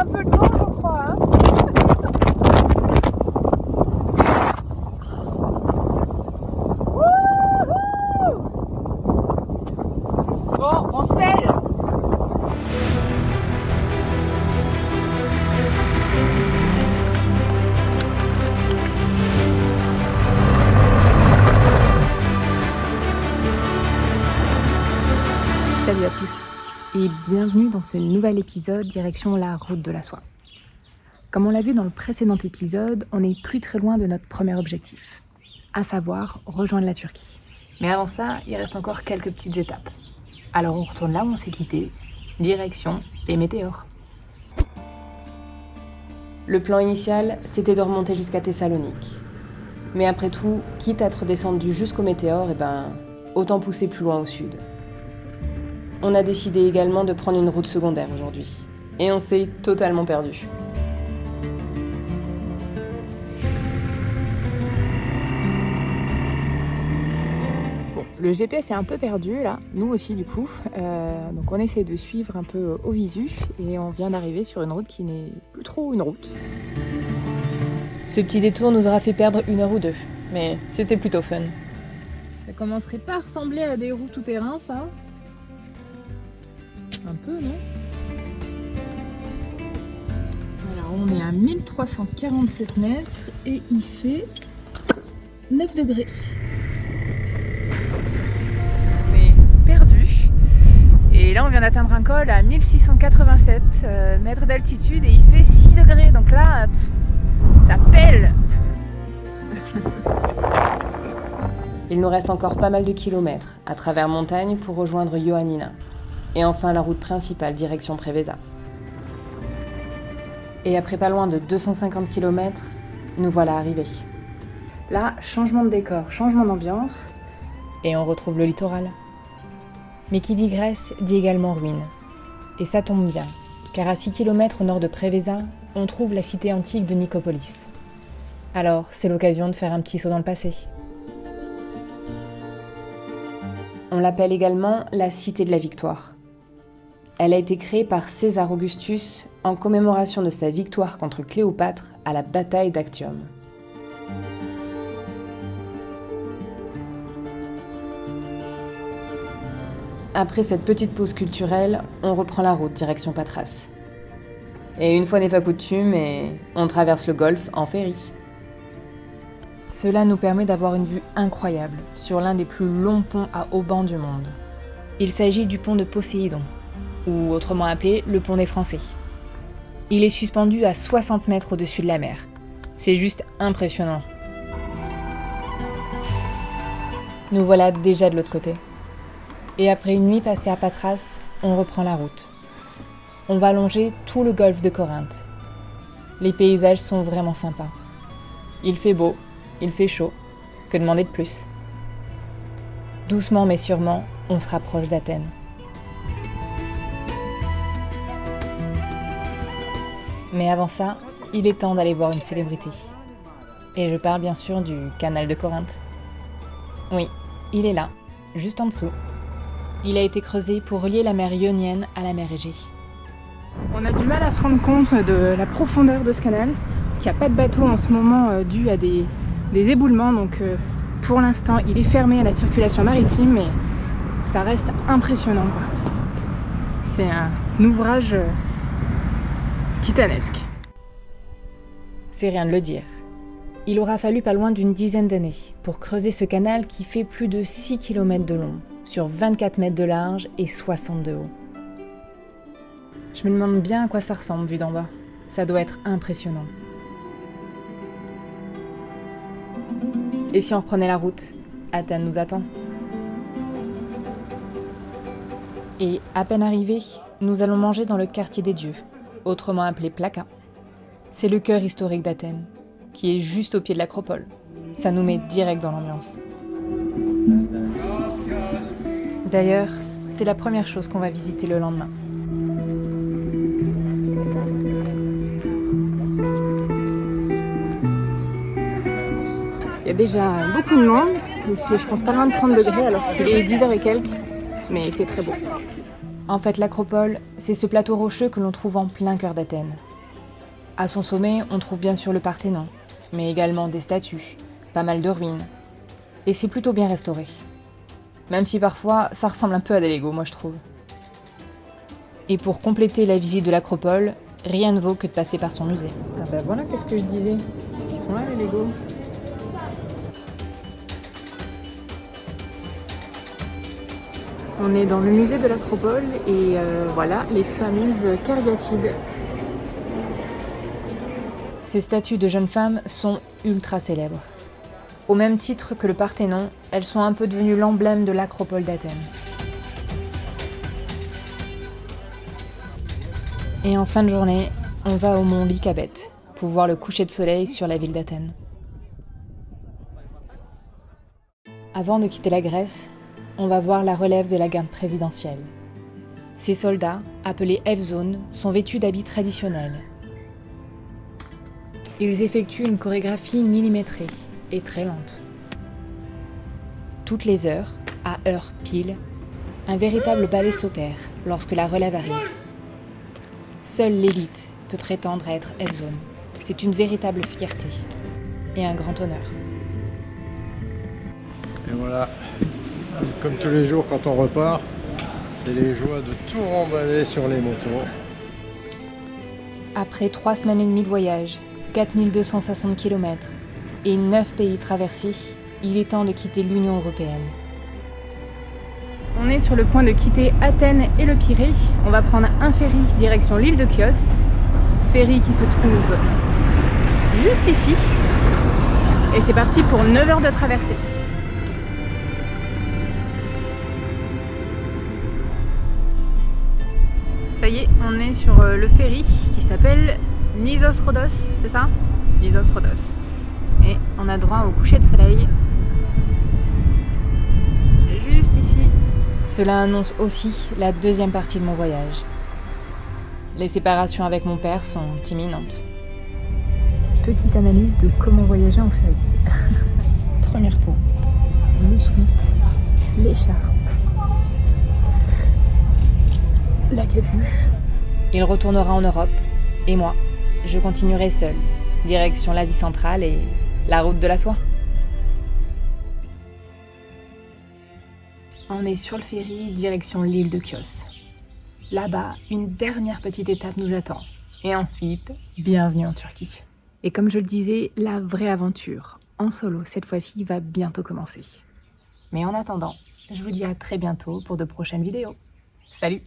un peu de vent, je crois. Hein. Bon, on se pèle. Salut à tous et bienvenue dans ce nouvel épisode direction la route de la soie. Comme on l'a vu dans le précédent épisode, on n'est plus très loin de notre premier objectif, à savoir rejoindre la Turquie. Mais avant ça, il reste encore quelques petites étapes. Alors on retourne là où on s'est quitté, direction les météores. Le plan initial, c'était de remonter jusqu'à Thessalonique. Mais après tout, quitte à être descendu jusqu'au météore, autant pousser plus loin au sud. On a décidé également de prendre une route secondaire aujourd'hui. Et on s'est totalement perdu. Bon, le GPS est un peu perdu là, nous aussi du coup. Donc on essaie de suivre un peu au visu et on vient d'arriver sur une route qui n'est plus trop une route. Ce petit détour nous aura fait perdre 1 heure ou 2, mais c'était plutôt fun. Ça commencerait pas à ressembler à des routes tout-terrain ça ? Un peu, non ? Alors, on est à 1347 mètres et il fait 9 degrés. On est perdu. Et là, on vient d'atteindre un col à 1687 mètres d'altitude et il fait 6 degrés. Donc là, ça pèle. Il nous reste encore pas mal de kilomètres à travers montagne pour rejoindre Ioannina. Et enfin la route principale direction Preveza. Et après pas loin de 250 km, nous voilà arrivés. Là, changement de décor, changement d'ambiance. Et on retrouve le littoral. Mais qui dit Grèce dit également ruine. Et ça tombe bien, car à 6 km au nord de Preveza, on trouve la cité antique de Nicopolis. Alors, c'est l'occasion de faire un petit saut dans le passé. On l'appelle également la Cité de la Victoire. Elle a été créée par César Augustus en commémoration de sa victoire contre Cléopâtre à la bataille d'Actium. Après cette petite pause culturelle, on reprend la route direction Patras. Et une fois n'est pas coutume, on traverse le golfe en ferry. Cela nous permet d'avoir une vue incroyable sur l'un des plus longs ponts à haubans du monde. Il s'agit du pont de Poséidon, ou autrement appelé le pont des Français. Il est suspendu à 60 mètres au-dessus de la mer. C'est juste impressionnant. Nous voilà déjà de l'autre côté. Et après une nuit passée à Patras, on reprend la route. On va longer tout le golfe de Corinthe. Les paysages sont vraiment sympas. Il fait beau, il fait chaud. Que demander de plus ? Doucement mais sûrement, on se rapproche d'Athènes. Mais avant ça, il est temps d'aller voir une célébrité. Et je parle bien sûr du canal de Corinthe. Oui, il est là, juste en dessous. Il a été creusé pour relier la mer Ionienne à la mer Égée. On a du mal à se rendre compte de la profondeur de ce canal, parce qu'il n'y a pas de bateau en ce moment dû à des éboulements, donc pour l'instant il est fermé à la circulation maritime, mais ça reste impressionnant, quoi. C'est un ouvrage titanesque. C'est rien de le dire. Il aura fallu pas loin d'une dizaine d'années pour creuser ce canal qui fait plus de 6 km de long, sur 24 mètres de large et 60 de haut. Je me demande bien à quoi ça ressemble vu d'en bas. Ça doit être impressionnant. Et si on reprenait la route, Athènes nous attend. Et à peine arrivés, nous allons manger dans le quartier des dieux, autrement appelé Plaka. C'est le cœur historique d'Athènes, qui est juste au pied de l'acropole. Ça nous met direct dans l'ambiance. D'ailleurs, c'est la première chose qu'on va visiter le lendemain. Il y a déjà beaucoup de monde, il fait je pense pas loin de 30 degrés alors qu'il est 10h et quelques, mais c'est très beau. En fait, l'acropole, c'est ce plateau rocheux que l'on trouve en plein cœur d'Athènes. À son sommet, on trouve bien sûr le Parthénon, mais également des statues, pas mal de ruines. Et c'est plutôt bien restauré. Même si parfois, ça ressemble un peu à des Legos, moi je trouve. Et pour compléter la visite de l'Acropole, rien ne vaut que de passer par son musée. Ah bah voilà, qu'est-ce que je disais. Ils sont là les Legos. On est dans le musée de l'Acropole et voilà les fameuses cariatides. Ces statues de jeunes femmes sont ultra célèbres. Au même titre que le Parthénon, elles sont un peu devenues l'emblème de l'Acropole d'Athènes. Et en fin de journée, on va au mont Lycabette pour voir le coucher de soleil sur la ville d'Athènes. Avant de quitter la Grèce, on va voir la relève de la garde présidentielle. Ces soldats, appelés F-Zone, sont vêtus d'habits traditionnels. Ils effectuent une chorégraphie millimétrée et très lente. Toutes les heures, à heure pile, un véritable ballet s'opère lorsque la relève arrive. Seule l'élite peut prétendre à être F-Zone. C'est une véritable fierté et un grand honneur. Et voilà, comme tous les jours quand on repart, c'est les joies de tout remballer sur les motos. Après 3 semaines et demie de voyage, 4260 km et 9 pays traversés, il est temps de quitter l'Union européenne. On est sur le point de quitter Athènes et le Pirée. On va prendre un ferry direction l'île de Chios. Ferry qui se trouve juste ici. Et c'est parti pour 9 heures de traversée. Ça y est, on est sur le ferry qui s'appelle Nisos Rhodos, c'est ça? Nisos Rhodos. Et on a droit au coucher de soleil. Juste ici. Cela annonce aussi la deuxième partie de mon voyage. Les séparations avec mon père sont imminentes. Petite analyse de comment voyager en ferry. Première peau, le sweat, l'écharpe, la capuche. Il retournera en Europe, et moi, je continuerai seule, direction l'Asie centrale et la route de la soie. On est sur le ferry, direction l'île de Chios. Là-bas, une dernière petite étape nous attend. Et ensuite, bienvenue en Turquie. Et comme je le disais, la vraie aventure, en solo cette fois-ci, va bientôt commencer. Mais en attendant, je vous dis à très bientôt pour de prochaines vidéos. Salut!